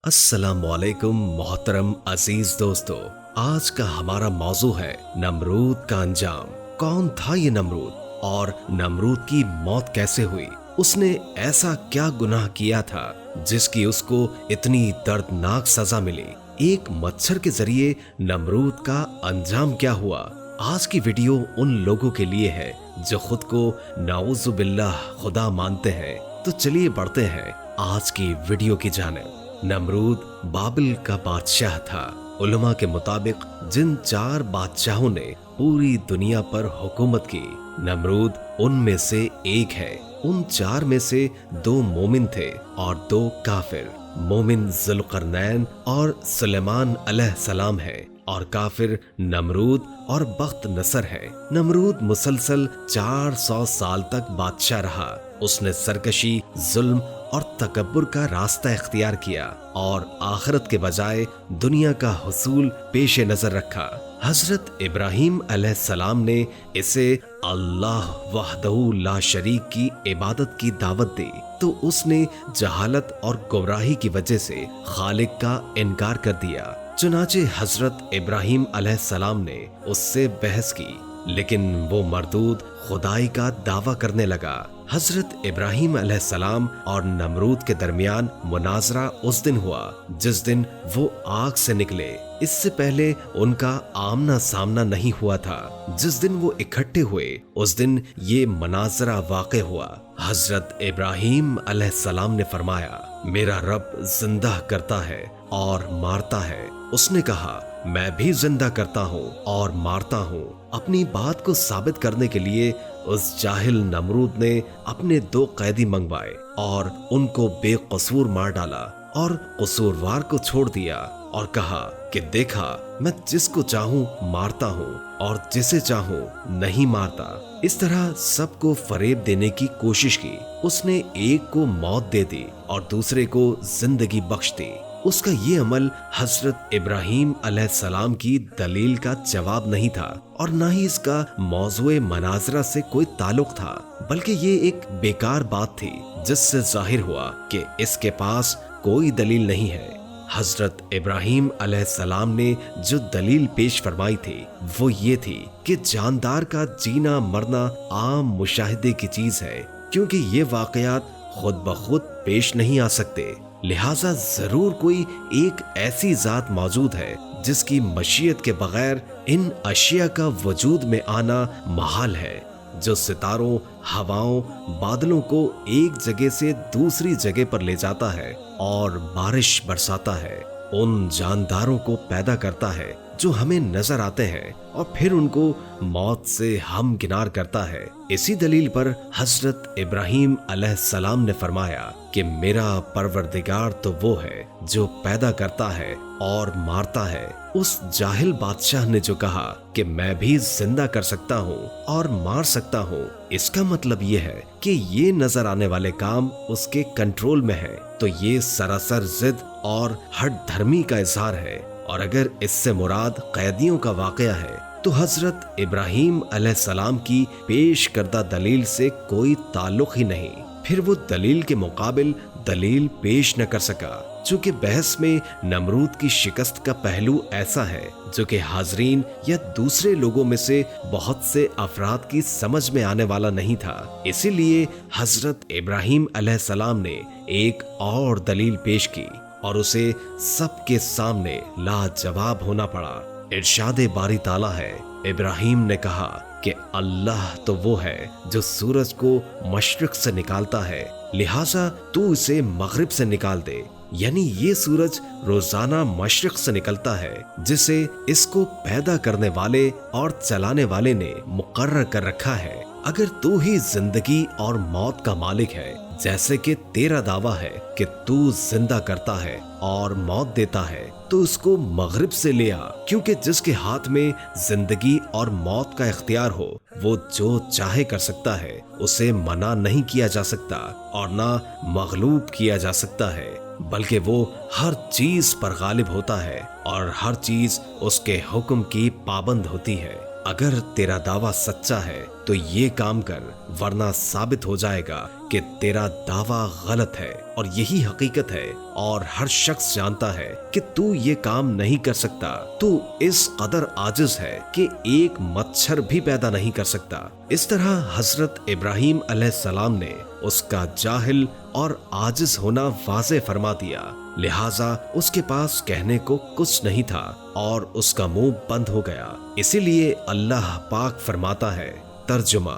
अस्सलामुअलैकुम मोहतरम अजीज दोस्तों। आज का हमारा मौजू है नमरूद का अंजाम। कौन था ये नमरूद और नमरूद की मौत कैसे हुई? उसने ऐसा क्या गुनाह किया था जिसकी उसको इतनी दर्दनाक सजा मिली? एक मच्छर के जरिए नमरूद का अंजाम क्या हुआ? आज की वीडियो उन लोगों के लिए है जो खुद को नाउजुबिल्लाह खुदा मानते हैं। तो चलिए बढ़ते हैं आज की वीडियो की जानिब। नमरूद बाबिल का बादशाह था। उलमा के मुताबिक जिन 4 बादशाहों ने पूरी दुनिया पर हुकूमत की, नमरूद उनमें से एक है। उन 4 में से 2 मोमिन थे और 2 काफिर। मोमिन जुल्करनैन और सुलेमान अलैहिस्सलाम है और काफिर नमरूद और बख्त नसर है। नमरूद मुसलसल 400 साल तक बादशाह रहा। उसने सरकशी, जुल्म और तकब्बुर का रास्ता इख्तियार किया और आखिरत के बजाय दुनिया का हुसूल पेश नजर रखा। हजरत इब्राहीम अलैहिस्सलाम ने इसे अल्लाह वहदहू ला शरीक की इबादत की दावत दी, तो उसने जहालत और गुमराही की वजह से खालिक का इनकार कर दिया। चुनाचे हजरत इब्राहीम अलैहिस्सलाम ने उससे बहस की, लेकिन वो मरदूद खुदाई का दावा करने लगा। हजरत इब्राहीम अलैहिस्सलाम और नमरूद के दरमियान मुनाजरा उस दिन हुआ जिस दिन वो आग से निकले। इससे पहले उनका आमना सामना नहीं हुआ था। जिस दिन वो इकट्ठे हुए उस दिन ये मुनाजरा वाक़े हुआ। हजरत इब्राहीम अलैहिस्सलाम ने फरमाया, मेरा रब जिंदा करता है और मारता है। उसने कहा, मैं भी जिंदा करता हूँ और मारता हूँ। अपनी बात को साबित करने के लिए उस जाहिल नमरूद ने अपने 2 कैदी मंगवाए और उनको बेकसूर मार डाला और कसूरवार को छोड़ दिया और कहा कि देखा, मैं जिसको चाहूँ मारता हूँ और जिसे चाहूँ नहीं मारता। इस तरह सबको फरेब देने की कोशिश की। उसने एक को मौत दे दी और दूसरे को जिंदगी बख्श दी। उसका ये अमल हजरत इब्राहीम अलैहिस्सलाम की दलील का जवाब नहीं था और न ही इसका मौज़ूए मनाजरा से कोई ताल्लुक था, बल्कि ये एक बेकार बात थी जिससे जाहिर हुआ कि इसके पास कोई दलील नहीं है। हजरत इब्राहीम अलैहिस्सलाम ने जो दलील पेश फरमाई थी वो ये थी कि जानदार का जीना मरना आम मुशाहिदे की चीज है, क्योंकि ये वाकयात खुद ब खुद पेश नहीं आ सकते। लिहाजा जरूर कोई एक ऐसी जात मौजूद है जिसकी मशीयत के बगैर इन अशिया का वजूद में आना महाल है, जो सितारों, हवाओं, बादलों को एक जगह से दूसरी जगह पर ले जाता है और बारिश बरसाता है। उन जानदारों को पैदा करता है जो हमें नजर आते हैं और फिर उनको मौत से हमकिनार करता है। इसी दलील पर हजरत इब्राहीम अलैहिस्सलाम ने फरमाया कि मेरा परवरदिगार तो वो है जो पैदा करता है और मारता है। उस जाहिल बादशाह ने जो कहा कि मैं भी जिंदा कर सकता हूँ और मार सकता हूँ, इसका मतलब ये है कि ये नजर आने वाले काम उसके कंट्रोल में है, तो ये सरासर जिद और हट धर्मी का इजहार है। और अगर इससे मुराद कैदियों का वाकया है तो हजरत इब्राहीम अलैहिस्सलाम की पेश करदा दलील से कोई ताल्लुक ही नहीं। फिर वो दलील के मुकाबिल दलील पेश न कर सका। चूंकि बहस में नमरूद की शिकस्त का पहलू ऐसा है जो कि हाजरीन या दूसरे लोगों में से बहुत से अफराद की समझ में आने वाला नहीं था, इसीलिए हजरत इब्राहीम अलैहिस्सलाम ने एक और दलील पेश की और उसे सबके सामने लाजवाब होना पड़ा। इरशादे बारी ताला है, इब्राहीम ने कहा कि अल्लाह तो वो है जो सूरज को मशरिक से निकालता है, लिहाजा तू इसे मगरिब से निकाल दे। यानी ये सूरज रोजाना मशरिक से निकलता है जिसे इसको पैदा करने वाले और चलाने वाले ने मुकर्रर कर रखा है। अगर तू ही जिंदगी और मौत का मालिक है, जैसे कि तेरा दावा है कि तू जिंदा करता है और मौत देता है, तो उसको मगरिब से ले आ, क्योंकि जिसके हाथ में जिंदगी और मौत का इख्तियार हो वो जो चाहे कर सकता है। उसे मना नहीं किया जा सकता और ना मगलूब किया जा सकता है, बल्कि वो हर चीज पर गालिब होता है और हर चीज उसके हुक्म की पाबंद होती है। अगर तेरा दावा सच्चा है तो ये काम कर, वरना साबित हो जाएगा کہ تیرا دعویٰ غلط ہے اور یہی حقیقت ہے، اور ہر شخص جانتا ہے کہ تو یہ کام نہیں کر سکتا۔ تو اس قدر عاجز ہے کہ ایک مچھر بھی پیدا نہیں کر سکتا۔ اس طرح حضرت ابراہیم علیہ السلام نے اس کا جاہل اور عاجز ہونا واضح فرما دیا، لہٰذا اس کے پاس کہنے کو کچھ نہیں تھا اور اس کا منہ بند ہو گیا۔ اسی لیے اللہ پاک فرماتا ہے، ترجمہ: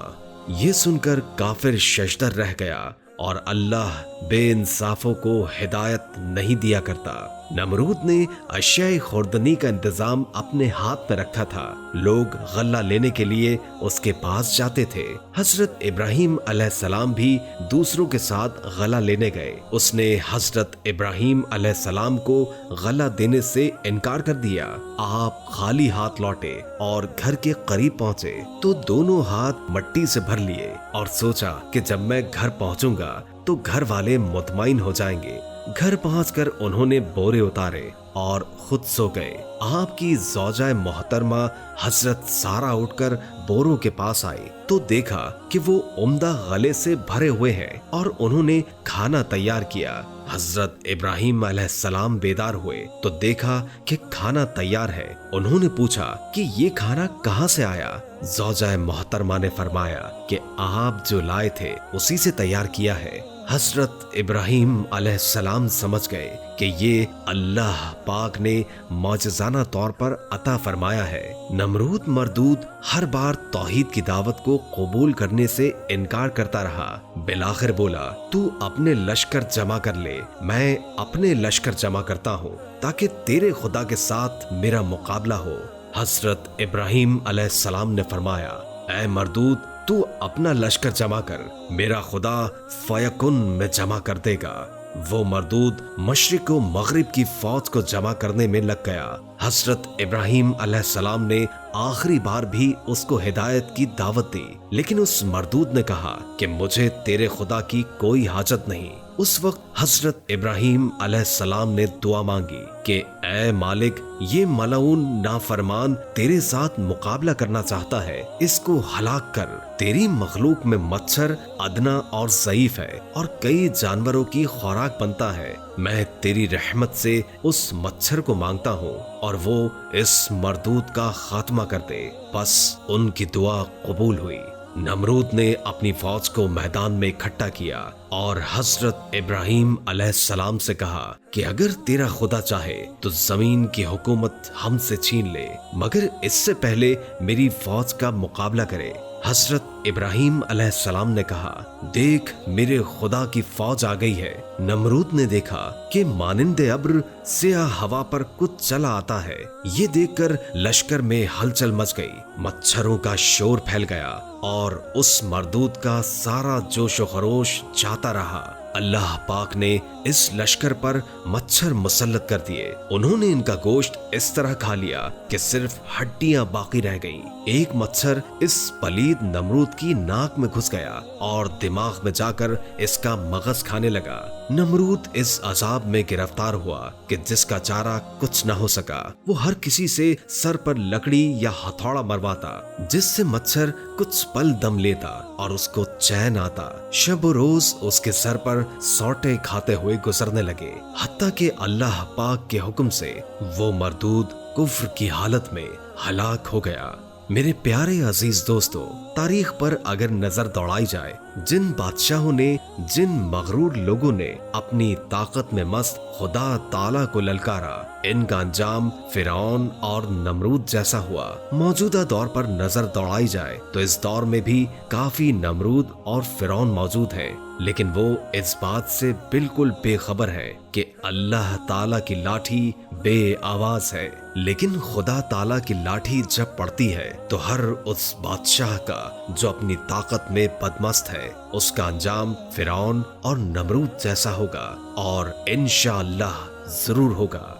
یہ سن کر کافر ششدر رہ گیا اور اللہ بے انصافوں کو ہدایت نہیں دیا کرتا۔ نمرود نے اشیاء خوردنی کا انتظام اپنے ہاتھ میں رکھا تھا۔ لوگ غلہ لینے کے لیے اس کے پاس جاتے تھے۔ حضرت ابراہیم علیہ السلام بھی دوسروں کے ساتھ غلہ لینے گئے۔ اس نے حضرت ابراہیم علیہ السلام کو غلہ دینے سے انکار کر دیا۔ آپ خالی ہاتھ لوٹے اور گھر کے قریب پہنچے تو دونوں ہاتھ مٹی سے بھر لیے اور سوچا کہ جب میں گھر پہنچوں گا تو گھر والے مطمئن ہو جائیں گے۔ گھر پہنچ کر انہوں نے بورے اتارے اور خود سو گئے۔ آپ کی زوجہ محترمہ حضرت سارہ اٹھ کر بوروں کے پاس آئی تو دیکھا کہ وہ عمدہ غلے سے بھرے ہوئے ہیں اور انہوں نے کھانا تیار کیا۔ حضرت ابراہیم علیہ السلام بیدار ہوئے تو دیکھا کہ کھانا تیار ہے۔ انہوں نے پوچھا کہ یہ کھانا کہاں سے آیا؟ زوجہ محترمہ نے فرمایا کہ آپ جو لائے تھے اسی سے تیار کیا ہے۔ حضرت ابراہیم علیہ السلام سمجھ گئے کہ یہ اللہ پاک نے معجزانہ طور پر عطا فرمایا ہے۔ نمرود مردود ہر بار توحید کی دعوت کو قبول کرنے سے انکار کرتا رہا۔ بالآخر بولا، تو اپنے لشکر جمع کر لے، میں اپنے لشکر جمع کرتا ہوں تاکہ تیرے خدا کے ساتھ میرا مقابلہ ہو۔ حضرت ابراہیم علیہ السلام نے فرمایا، اے مردود، تو اپنا لشکر جمع کر، میرا خدا فیکن میں جمع کر دے گا۔ وہ مردود مشرق و مغرب کی فوج کو جمع کرنے میں لگ گیا۔ حضرت ابراہیم علیہ السلام نے آخری بار بھی اس کو ہدایت کی دعوت دی، لیکن اس مردود نے کہا کہ مجھے تیرے خدا کی کوئی حاجت نہیں۔ اس وقت حضرت ابراہیم علیہ السلام نے دعا مانگی کہ اے مالک، یہ ملعون نافرمان تیرے ساتھ مقابلہ کرنا چاہتا ہے، اس کو ہلاک کر۔ تیری مخلوق میں مچھر ادنا اور ضعیف ہے اور کئی جانوروں کی خوراک بنتا ہے۔ میں تیری رحمت سے اس مچھر کو مانگتا ہوں اور وہ اس مردود کا خاتمہ کر دے۔ بس ان کی دعا قبول ہوئی۔ نمرود نے اپنی فوج کو میدان میں اکٹھا کیا اور حضرت ابراہیم علیہ السلام سے کہا کہ اگر تیرا خدا چاہے تو زمین کی حکومت ہم سے چھین لے، مگر اس سے پہلے میری فوج کا مقابلہ کرے۔ حضرت ابراہیم علیہ السلام نے کہا، دیکھ میرے خدا کی فوج آ گئی ہے۔ نمرود نے دیکھا کہ مانند ابر سیاہ ہوا پر کچھ چلا آتا ہے۔ یہ دیکھ کر لشکر میں ہلچل مچ گئی، مچھروں کا شور پھیل گیا اور اس مردود کا سارا جوش و خروش جاتا رہا۔ اللہ پاک نے اس لشکر پر مچھر مسلط کر دیے۔ انہوں نے ان کا گوشت اس طرح کھا لیا کہ صرف ہڈیاں باقی رہ گئیں۔ ایک مچھر اس پلید نمرود کی ناک میں گھس گیا اور دماغ میں جا کر اس کا مغز کھانے لگا۔ نمرود اس عذاب میں گرفتار ہوا کہ جس کا چارہ کچھ نہ ہو سکا۔ وہ ہر کسی سے سر پر لکڑی یا ہتھوڑا مرواتا، جس سے مچھر کچھ پل دم لیتا اور اس کو چین آتا۔ شب و روز اس کے سر پر سوٹے کھاتے ہوئے گزرنے لگے، حتیٰ کہ اللہ پاک کے حکم سے وہ مردود کفر کی حالت میں ہلاک ہو گیا۔ میرے پیارے عزیز دوستو، تاریخ پر اگر نظر دوڑائی جائے، جن بادشاہوں نے، جن مغرور لوگوں نے اپنی طاقت میں مست خدا تعالیٰ کو للکارا، ان کا انجام فرعون اور نمرود جیسا ہوا۔ موجودہ دور پر نظر دوڑائی جائے تو اس دور میں بھی کافی نمرود اور فرعون موجود ہیں، لیکن وہ اس بات سے بالکل بے خبر ہے کہ اللہ تعالیٰ کی لاٹھی بے آواز ہے، لیکن خدا تعالیٰ کی لاٹھی جب پڑتی ہے تو ہر اس بادشاہ کا جو اپنی طاقت میں بدمست ہے، اس کا انجام فرعون اور نمرود جیسا ہوگا، اور انشاءاللہ ضرور ہوگا۔